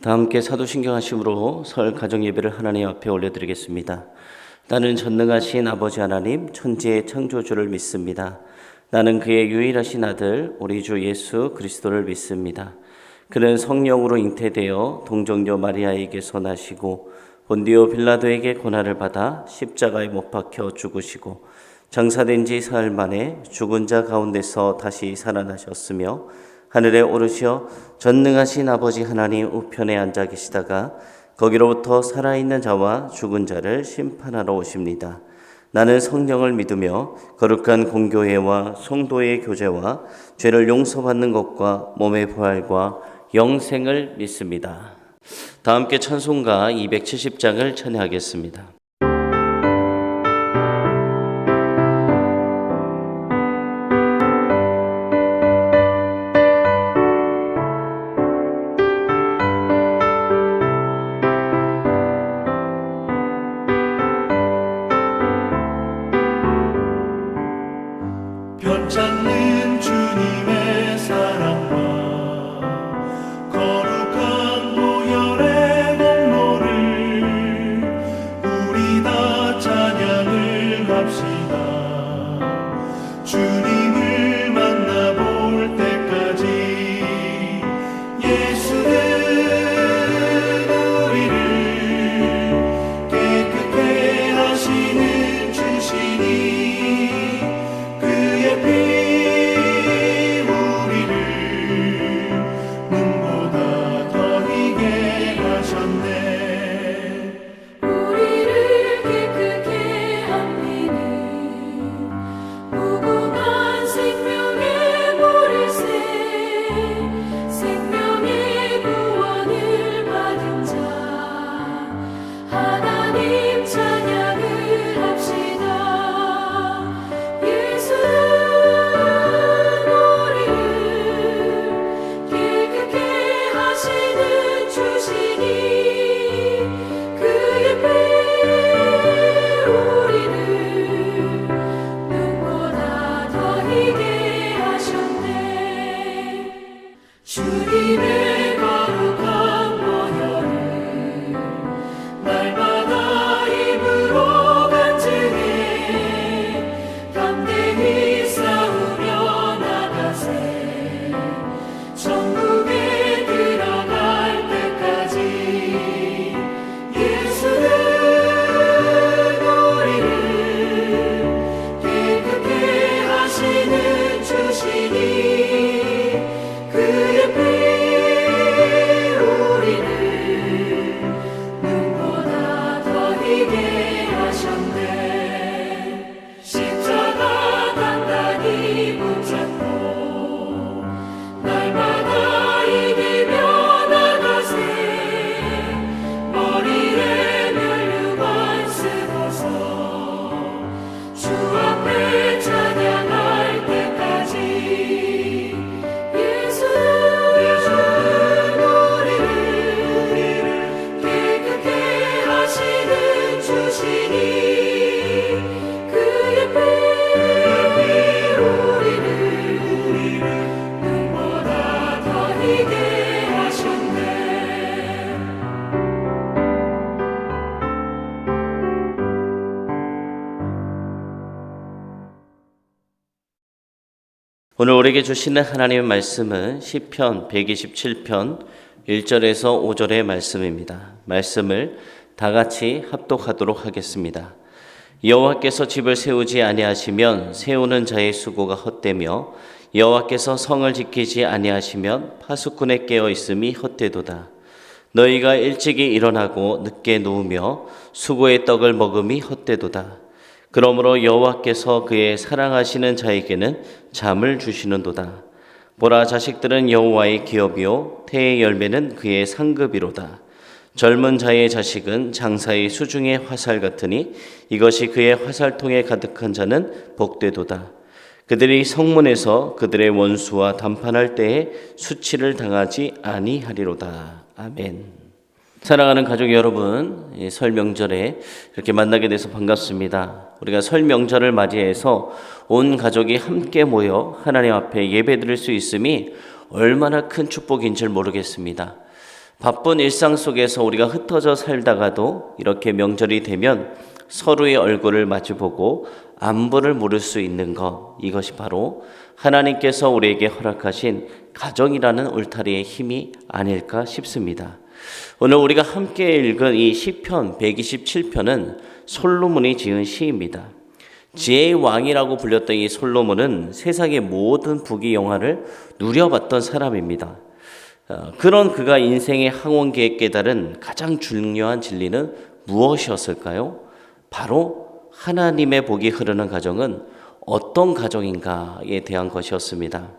다 함께 사도신경 하심으로 설 가정 예배를 하나님 앞에 올려드리겠습니다. 나는 전능하신 아버지 하나님 천지의 창조주를 믿습니다. 나는 그의 유일하신 아들 우리 주 예수 그리스도를 믿습니다. 그는 성령으로 잉태되어 동정녀 마리아에게서 나시고 본디오 빌라도에게 고난을 받아 십자가에 못 박혀 죽으시고 장사된 지 사흘 만에 죽은 자 가운데서 다시 살아나셨으며 하늘에 오르시어 전능하신 아버지 하나님 우편에 앉아 계시다가 거기로부터 살아있는 자와 죽은 자를 심판하러 오십니다. 나는 성령을 믿으며 거룩한 공교회와 성도의 교제와 죄를 용서받는 것과 몸의 부활과 영생을 믿습니다. 다 함께 찬송가 270장을 찬양하겠습니다. 변찮는 주님의 사랑과 거룩한 보혈의 공로를 우리 다 찬양을 합시다. 주님을 만나볼 때까지 예수는 우리를 깨끗게 하시는 주시니 주님의 거룩한 보혈을 날마다 입으로 간증해 담대히 싸우며 나가세 천국에 들어갈 때까지 예수는 우리를 깨끗게 하시는 주시니 오늘 우리에게 주시는 하나님의 말씀은 시편 127편 1절에서 5절의 말씀입니다. 말씀을 다 같이 합독하도록 하겠습니다. 여호와께서 집을 세우지 아니하시면 세우는 자의 수고가 헛되며 여호와께서 성을 지키지 아니하시면 파수꾼의 깨어 있음이 헛되도다. 너희가 일찍이 일어나고 늦게 누우며 수고의 떡을 먹음이 헛되도다. 그러므로 여호와께서 그의 사랑하시는 자에게는 잠을 주시는도다. 보라, 자식들은 여호와의 기업이요 태의 열매는 그의 상급이로다. 젊은 자의 자식은 장사의 수중의 화살 같으니 이것이 그의 화살통에 가득한 자는 복되도다. 그들이 성문에서 그들의 원수와 담판할 때에 수치를 당하지 아니하리로다. 아멘. 사랑하는 가족 여러분, 설 명절에 이렇게 만나게 돼서 반갑습니다. 우리가 설 명절을 맞이해서 온 가족이 함께 모여 하나님 앞에 예배드릴 수 있음이 얼마나 큰 축복인 줄 모르겠습니다. 바쁜 일상 속에서 우리가 흩어져 살다가도 이렇게 명절이 되면 서로의 얼굴을 마주보고 안부를 물을 수 있는 것, 이것이 바로 하나님께서 우리에게 허락하신 가정이라는 울타리의 힘이 아닐까 싶습니다. 오늘 우리가 함께 읽은 이 시편 127편은 솔로몬이 지은 시입니다. 지혜의 왕이라고 불렸던 이 솔로몬은 세상의 모든 부귀 영화를 누려봤던 사람입니다. 그런 그가 인생의 항원기에 깨달은 가장 중요한 진리는 무엇이었을까요? 바로 하나님의 복이 흐르는 가정은 어떤 가정인가에 대한 것이었습니다.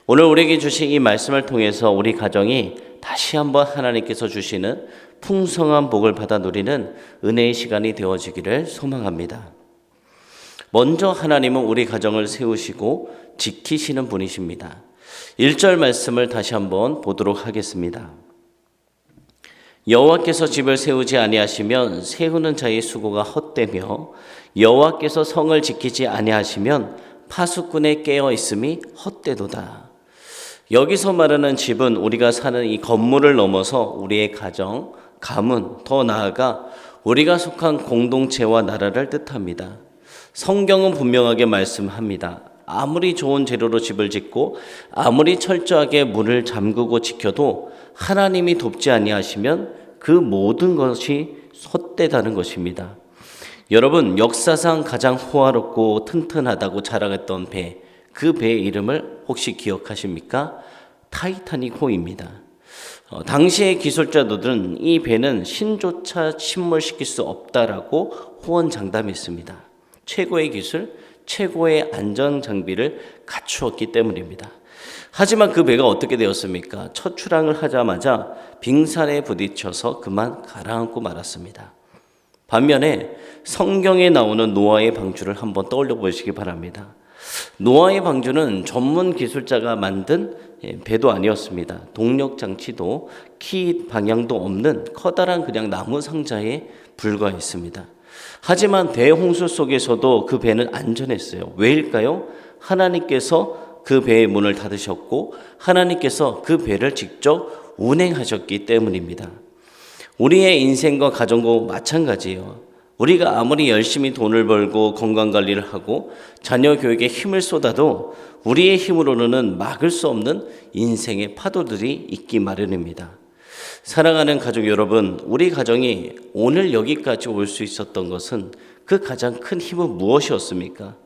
오늘 우리에게 주신 이 말씀을 통해서 우리 가정이 다시 한번 하나님께서 주시는 풍성한 복을 받아 누리는 은혜의 시간이 되어지기를 소망합니다. 먼저 하나님은 우리 가정을 세우시고 지키시는 분이십니다. 1절 말씀을 다시 한번 보도록 하겠습니다. 여호와께서 집을 세우지 아니하시면 세우는 자의 수고가 헛되며 여호와께서 성을 지키지 아니하시면 파수꾼의 깨어 있음이 헛되도다. 여기서 말하는 집은 우리가 사는 이 건물을 넘어서 우리의 가정, 가문, 더 나아가 우리가 속한 공동체와 나라를 뜻합니다. 성경은 분명하게 말씀합니다. 아무리 좋은 재료로 집을 짓고 아무리 철저하게 문을 잠그고 지켜도 하나님이 돕지 아니하시면 그 모든 것이 헛되다는 것입니다. 여러분, 역사상 가장 호화롭고 튼튼하다고 자랑했던 배, 그 배의 이름을 혹시 기억하십니까? 타이타닉호입니다. 당시의 기술자들은 이 배는 신조차 침몰시킬 수 없다라고 호언장담했습니다. 최고의 기술, 최고의 안전 장비를 갖추었기 때문입니다. 하지만 그 배가 어떻게 되었습니까? 첫 출항을 하자마자 빙산에 부딪혀서 그만 가라앉고 말았습니다. 반면에 성경에 나오는 노아의 방주를 한번 떠올려 보시기 바랍니다. 노아의 방주는 전문 기술자가 만든 배도 아니었습니다. 동력 장치도 키 방향도 없는 커다란 그냥 나무 상자에 불과했습니다. 하지만 대홍수 속에서도 그 배는 안전했어요. 왜일까요? 하나님께서 그 배의 문을 닫으셨고 하나님께서 그 배를 직접 운행하셨기 때문입니다. 우리의 인생과 가정도 마찬가지예요. 우리가 아무리 열심히 돈을 벌고 건강관리를 하고 자녀 교육에 힘을 쏟아도 우리의 힘으로는 막을 수 없는 인생의 파도들이 있기 마련입니다. 사랑하는 가족 여러분, 우리 가정이 오늘 여기까지 올 수 있었던 것은 그 가장 큰 힘은 무엇이었습니까?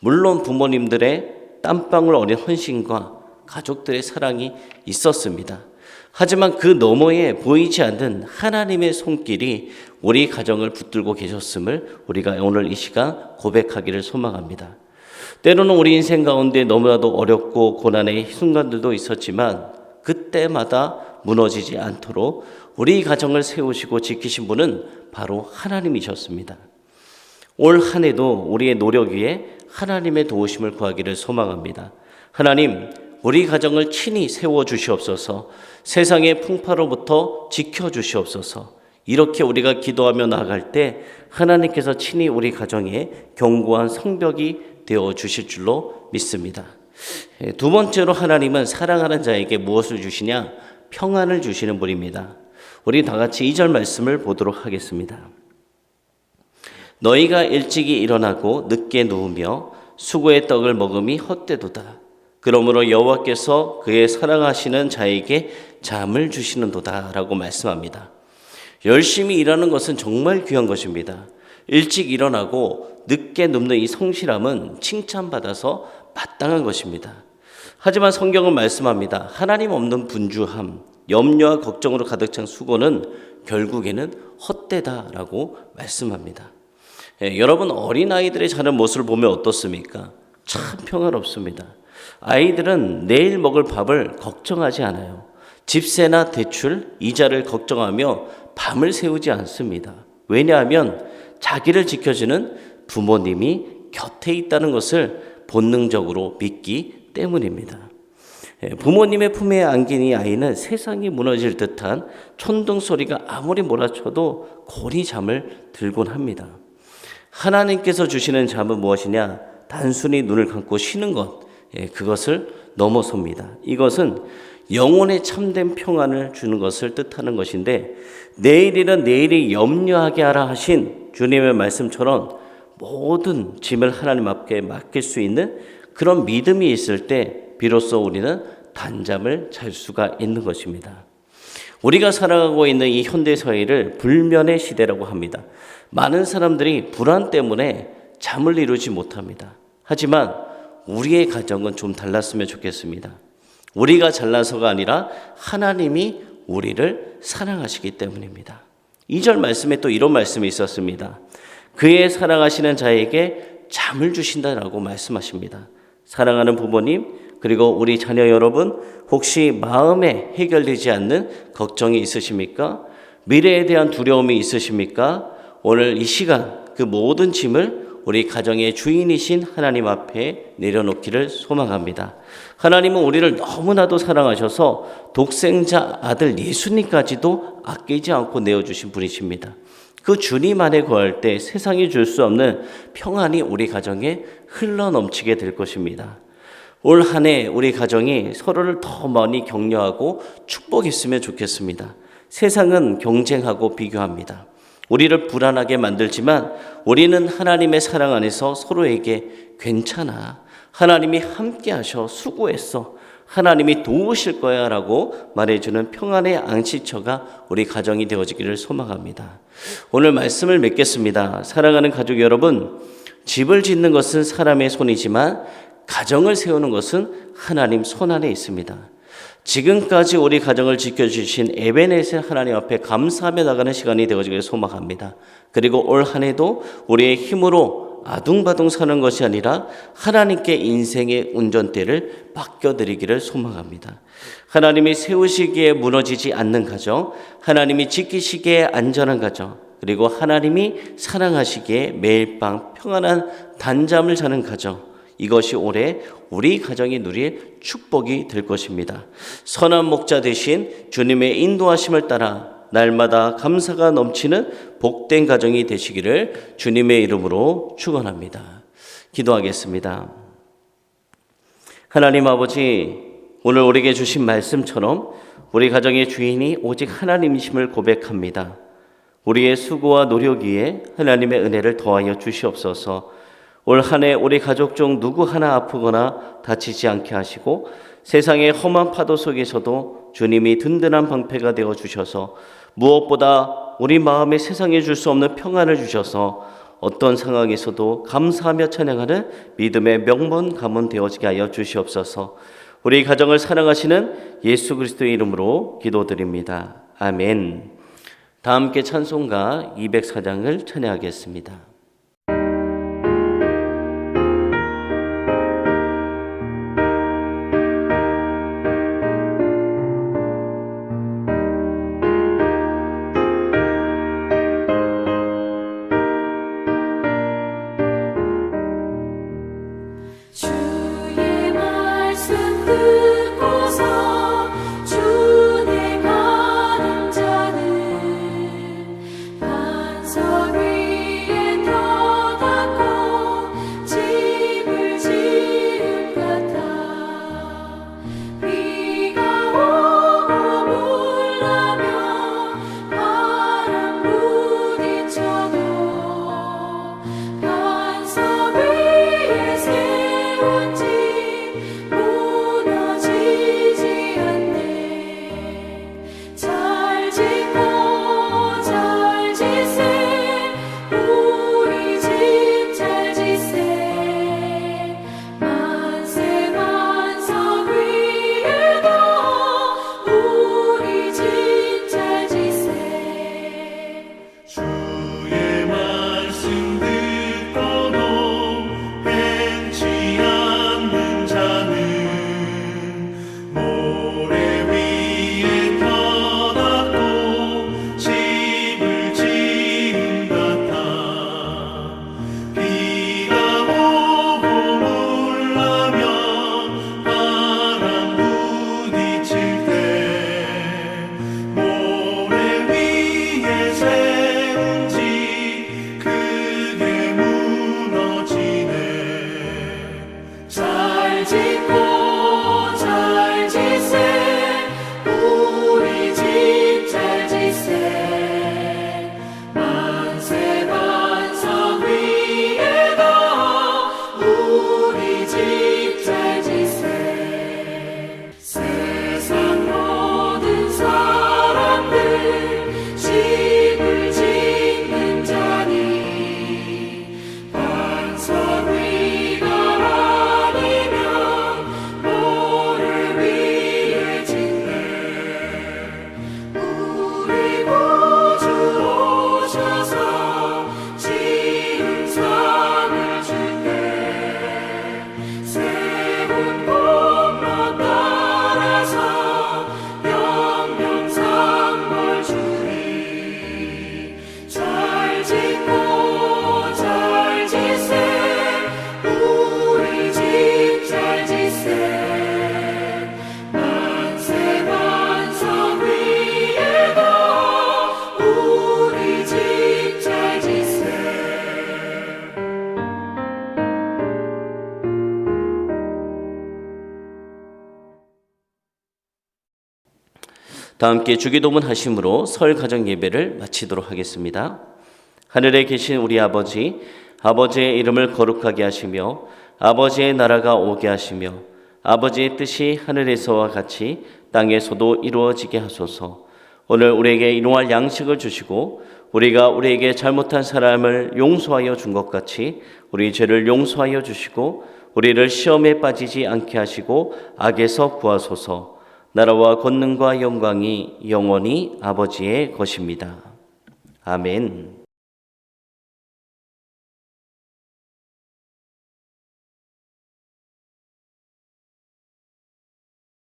물론 부모님들의 땀방울 어린 헌신과 가족들의 사랑이 있었습니다. 하지만 그 너머에 보이지 않는 하나님의 손길이 우리 가정을 붙들고 계셨음을 우리가 오늘 이 시간 고백하기를 소망합니다. 때로는 우리 인생 가운데 너무나도 어렵고 고난의 순간들도 있었지만 그때마다 무너지지 않도록 우리 가정을 세우시고 지키신 분은 바로 하나님이셨습니다. 올 한 해도 우리의 노력 위에 하나님의 도우심을 구하기를 소망합니다. 하나님, 우리 가정을 친히 세워주시옵소서. 세상의 풍파로부터 지켜주시옵소서. 이렇게 우리가 기도하며 나아갈 때 하나님께서 친히 우리 가정에 견고한 성벽이 되어주실 줄로 믿습니다. 두 번째로 하나님은 사랑하는 자에게 무엇을 주시냐? 평안을 주시는 분입니다. 우리 다 같이 2절 말씀을 보도록 하겠습니다. 너희가 일찍이 일어나고 늦게 누우며 수고의 떡을 먹음이 헛되도다. 그러므로 여호와께서 그의 사랑하시는 자에게 잠을 주시는도다 라고 말씀합니다. 열심히 일하는 것은 정말 귀한 것입니다. 일찍 일어나고 늦게 눕는 이 성실함은 칭찬받아서 마땅한 것입니다. 하지만 성경은 말씀합니다. 하나님 없는 분주함, 염려와 걱정으로 가득 찬 수고는 결국에는 헛되다라고 말씀합니다. 여러분, 어린아이들의 자는 모습을 보면 어떻습니까? 참 평화롭습니다. 아이들은 내일 먹을 밥을 걱정하지 않아요. 집세나 대출, 이자를 걱정하며 밤을 새우지 않습니다. 왜냐하면 자기를 지켜주는 부모님이 곁에 있다는 것을 본능적으로 믿기 때문입니다. 부모님의 품에 안긴 이 아이는 세상이 무너질 듯한 촌동 소리가 아무리 몰아쳐도 고리 잠을 들곤 합니다. 하나님께서 주시는 잠은 무엇이냐? 단순히 눈을 감고 쉬는 것, 그것을 넘어섭니다. 이것은 영혼의 참된 평안을 주는 것을 뜻하는 것인데, 내일이란 내일이 염려하게 하라 하신 주님의 말씀처럼 모든 짐을 하나님 앞에 맡길 수 있는 그런 믿음이 있을 때 비로소 우리는 단잠을 잘 수가 있는 것입니다. 우리가 살아가고 있는 이 현대사회를 불면의 시대라고 합니다. 많은 사람들이 불안 때문에 잠을 이루지 못합니다. 하지만 우리의 가정은 좀 달랐으면 좋겠습니다. 우리가 잘나서가 아니라 하나님이 우리를 사랑하시기 때문입니다. 2절 말씀에 또 이런 말씀이 있었습니다. 그의 사랑하시는 자에게 잠을 주신다라고 말씀하십니다. 사랑하는 부모님, 그리고 우리 자녀 여러분, 혹시 마음에 해결되지 않는 걱정이 있으십니까? 미래에 대한 두려움이 있으십니까? 오늘 이 시간 그 모든 짐을 우리 가정의 주인이신 하나님 앞에 내려놓기를 소망합니다. 하나님은 우리를 너무나도 사랑하셔서 독생자 아들 예수님까지도 아끼지 않고 내어주신 분이십니다. 그 주님 안에 거할 때 세상이 줄 수 없는 평안이 우리 가정에 흘러넘치게 될 것입니다. 올 한 해 우리 가정이 서로를 더 많이 격려하고 축복했으면 좋겠습니다. 세상은 경쟁하고 비교합니다. 우리를 불안하게 만들지만 우리는 하나님의 사랑 안에서 서로에게 괜찮아, 하나님이 함께 하셔, 수고했어, 하나님이 도우실 거야 라고 말해주는 평안의 안식처가 우리 가정이 되어지기를 소망합니다. 오늘 말씀을 맺겠습니다. 사랑하는 가족 여러분, 집을 짓는 것은 사람의 손이지만 가정을 세우는 것은 하나님 손 안에 있습니다. 지금까지 우리 가정을 지켜주신 에베네셀 하나님 앞에 감사하며 나가는 시간이 되어지기를 소망합니다. 그리고 올 한 해도 우리의 힘으로 아둥바둥 사는 것이 아니라 하나님께 인생의 운전대를 맡겨드리기를 소망합니다. 하나님이 세우시기에 무너지지 않는 가정, 하나님이 지키시기에 안전한 가정, 그리고 하나님이 사랑하시기에 매일 밤 평안한 단잠을 자는 가정, 이것이 올해 우리 가정이 누릴 축복이 될 것입니다. 선한 목자 되신 주님의 인도하심을 따라 날마다 감사가 넘치는 복된 가정이 되시기를 주님의 이름으로 축원합니다. 기도하겠습니다. 하나님 아버지, 오늘 우리에게 주신 말씀처럼 우리 가정의 주인이 오직 하나님이심을 고백합니다. 우리의 수고와 노력 위에 하나님의 은혜를 더하여 주시옵소서. 올 한 해 우리 가족 중 누구 하나 아프거나 다치지 않게 하시고 세상의 험한 파도 속에서도 주님이 든든한 방패가 되어 주셔서 무엇보다 우리 마음에 세상에 줄 수 없는 평안을 주셔서 어떤 상황에서도 감사하며 찬양하는 믿음의 명문 가문 되어지게 하여 주시옵소서. 우리 가정을 사랑하시는 예수 그리스도의 이름으로 기도드립니다. 아멘. 다 함께 찬송가 204장을 찬양하겠습니다. 주의 말씀 듣고서 주내 가는 자는 반석 위에 다 함께 주기도문 하심으로 설 가정 예배를 마치도록 하겠습니다. 하늘에 계신 우리 아버지, 아버지의 이름을 거룩하게 하시며 아버지의 나라가 오게 하시며 아버지의 뜻이 하늘에서와 같이 땅에서도 이루어지게 하소서. 오늘 우리에게 일용할 양식을 주시고 우리가 우리에게 잘못한 사람을 용서하여 준 것 같이 우리 죄를 용서하여 주시고 우리를 시험에 빠지지 않게 하시고 악에서 구하소서. 나라와 권능과 영광이 영원히 아버지의 것입니다. 아멘.